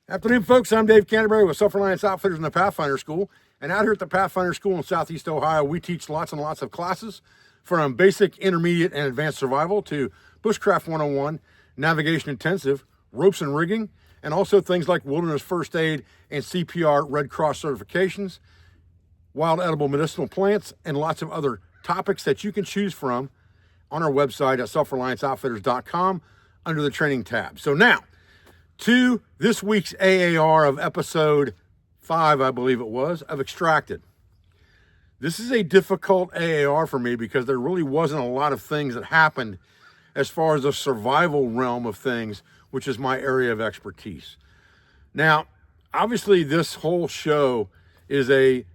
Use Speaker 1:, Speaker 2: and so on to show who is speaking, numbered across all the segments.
Speaker 1: Afternoon, folks. I'm Dave Canterbury with Self-Reliance Outfitters in the Pathfinder School. And out here at the Pathfinder School in Southeast Ohio, we teach lots and lots of classes from basic, intermediate, and advanced survival to bushcraft 101, navigation intensive, ropes and rigging, and also things like wilderness first aid and CPR Red Cross certifications, wild edible medicinal plants, and lots of other topics that you can choose from on our website at selfrelianceoutfitters.com under the training tab. So now, to this week's AAR of episode 5, I believe it was, of Extracted. This is a difficult AAR for me because there really wasn't a lot of things that happened as far as the survival realm of things, which is my area of expertise. Now, obviously this whole show is a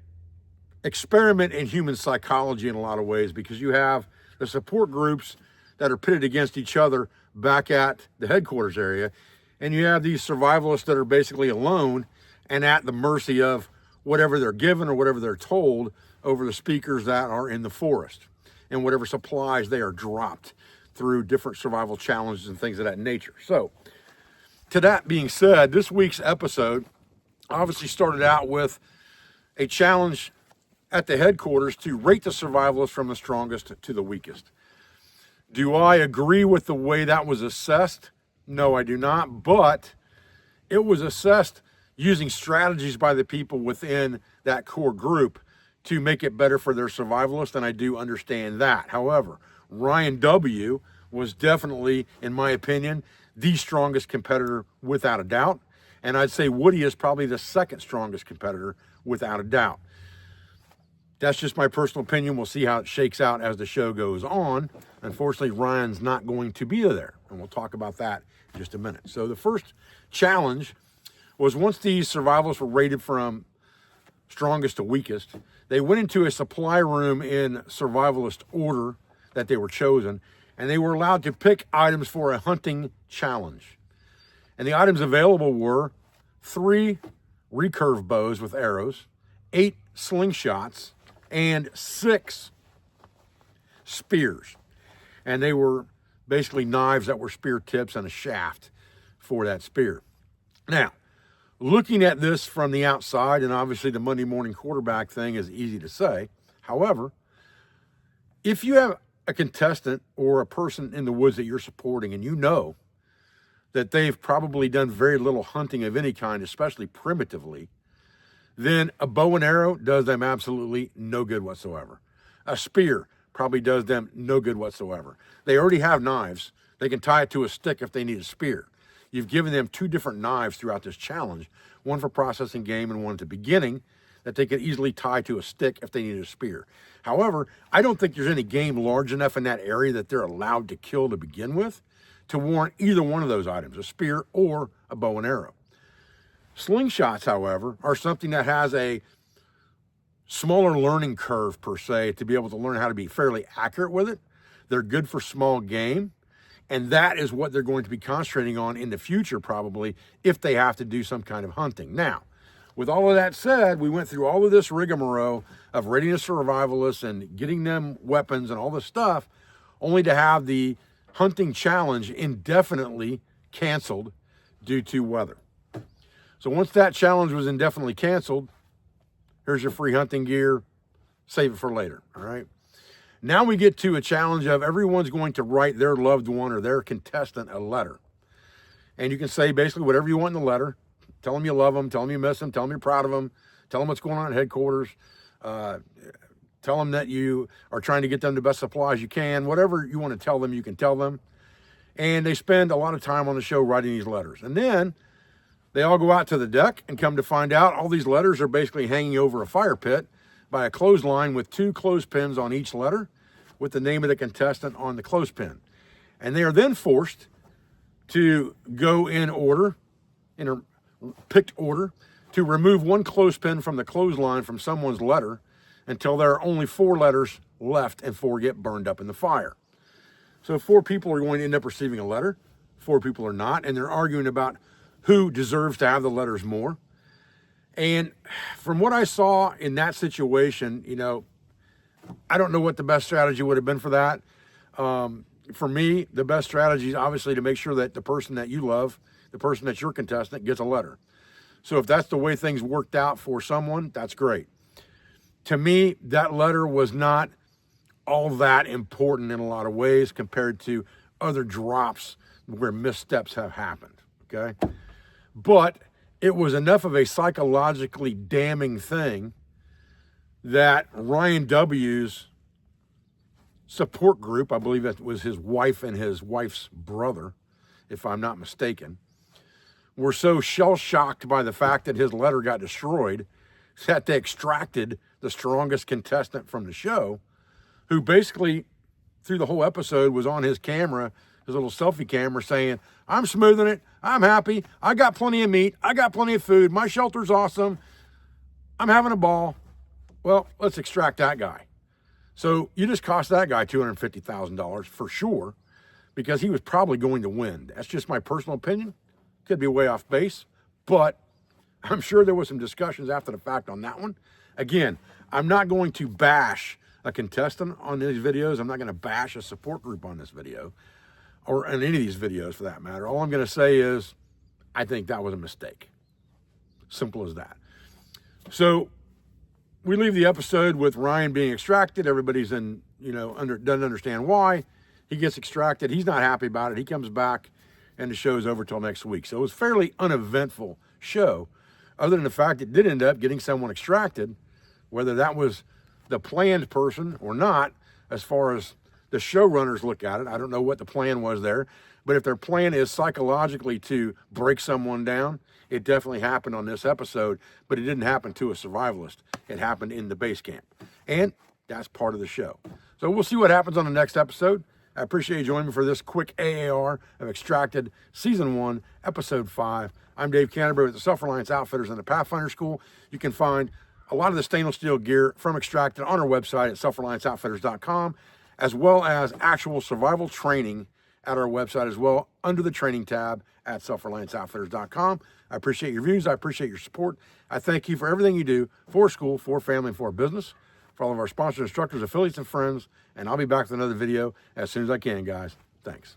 Speaker 1: experiment in human psychology in a lot of ways, because you have the support groups that are pitted against each other back at the headquarters area, and you have these survivalists that are basically alone and at the mercy of whatever they're given or whatever they're told over the speakers that are in the forest and whatever supplies they are dropped through different survival challenges and things of that nature. So, to that being said, this week's episode obviously started out with a challenge at the headquarters to rate the survivalists from the strongest to the weakest. Do I agree with the way that was assessed? No, I do not, but it was assessed using strategies by the people within that core group to make it better for their survivalists, and I do understand that. However, Ryan W. was definitely, in my opinion, the strongest competitor without a doubt, and I'd say Woody is probably the second strongest competitor without a doubt. That's just my personal opinion. We'll see how it shakes out as the show goes on. Unfortunately, Ryan's not going to be there, and we'll talk about that in just a minute. So the first challenge was, once these survivalists were rated from strongest to weakest, they went into a supply room in survivalist order that they were chosen, and they were allowed to pick items for a hunting challenge. And the items available were 3 recurve bows with arrows, 8 slingshots, and 6 spears. And they were basically knives that were spear tips and a shaft for that spear. Now, looking at this from the outside, and obviously the Monday morning quarterback thing is easy to say. However, if you have a contestant or a person in the woods that you're supporting and you know that they've probably done very little hunting of any kind, especially primitively, then a bow and arrow does them absolutely no good whatsoever. A spear probably does them no good whatsoever. They already have knives. They can tie it to a stick if they need a spear. You've given them 2 different knives throughout this challenge, one for processing game and one at the beginning that they could easily tie to a stick if they needed a spear. However, I don't think there's any game large enough in that area that they're allowed to kill to begin with to warrant either one of those items, a spear or a bow and arrow. Slingshots, however, are something that has a smaller learning curve, per se, to be able to learn how to be fairly accurate with it. They're good for small game, and that is what they're going to be concentrating on in the future, probably, if they have to do some kind of hunting. Now, with all of that said, we went through all of this rigmarole of rating the survivalists and getting them weapons and all this stuff, only to have the hunting challenge indefinitely canceled due to weather. So once that challenge was indefinitely canceled, here's your free hunting gear, save it for later, all right? Now we get to a challenge of everyone's going to write their loved one or their contestant a letter. And you can say basically whatever you want in the letter. Tell them you love them, tell them you miss them, tell them you're proud of them, tell them what's going on at headquarters, tell them that you are trying to get them the best supplies you can. Whatever you want to tell them, you can tell them. And they spend a lot of time on the show writing these letters. And then they all go out to the deck, and come to find out all these letters are basically hanging over a fire pit by a clothesline with 2 clothespins on each letter with the name of the contestant on the clothespin. And they are then forced to go in order, in a picked order, to remove 1 clothespin from the clothesline from someone's letter until there are only 4 letters left and 4 get burned up in the fire. So 4 people are going to end up receiving a letter, 4 people are not, and they're arguing about who deserves to have the letters more. And from what I saw in that situation, I don't know what the best strategy would have been for that. For me, the best strategy is obviously to make sure that the person that you love the person that's your contestant gets a letter. So if that's the way things worked out for someone, that's great. To me, that letter was not all that important in a lot of ways compared to other drops where missteps have happened, okay? But it was enough of a psychologically damning thing that Ryan W.'s support group, I believe that was his wife and his wife's brother, if I'm not mistaken, were so shell-shocked by the fact that his letter got destroyed that they extracted the strongest contestant from the show, who basically, through the whole episode, was on his camera, his little selfie camera, saying, I'm smoothing it, I'm happy, I got plenty of meat, I got plenty of food, my shelter's awesome, I'm having a ball. Well, let's extract that guy. So you just cost that guy $250,000 for sure, because he was probably going to win. That's just my personal opinion. Could be way off base, but I'm sure there was some discussions after the fact on that one. Again, I'm not going to bash a contestant on these videos. I'm not going to bash a support group on this video, or in any of these videos for that matter. All I'm going to say is I think that was a mistake. Simple as that. So we leave the episode with Ryan being extracted. Everybody's doesn't understand why. He gets extracted. He's not happy about it. He comes back, and the show's over till next week. So it was a fairly uneventful show, other than the fact it did end up getting someone extracted, whether that was the planned person or not, as far as the showrunners look at it. I don't know what the plan was there, but if their plan is psychologically to break someone down, it definitely happened on this episode, but it didn't happen to a survivalist. It happened in the base camp, and that's part of the show. So we'll see what happens on the next episode. I appreciate you joining me for this quick AAR of Extracted Season 1, Episode 5. I'm Dave Canterbury with the Self-Reliance Outfitters and the Pathfinder School. You can find a lot of the stainless steel gear from Extracted on our website at selfrelianceoutfitters.com, as well as actual survival training at our website as well, under the training tab at selfrelianceoutfitters.com. I appreciate your views. I appreciate your support. I thank you for everything you do for school, for family, and for business, for all of our sponsors, instructors, affiliates, and friends. And I'll be back with another video as soon as I can, guys. Thanks.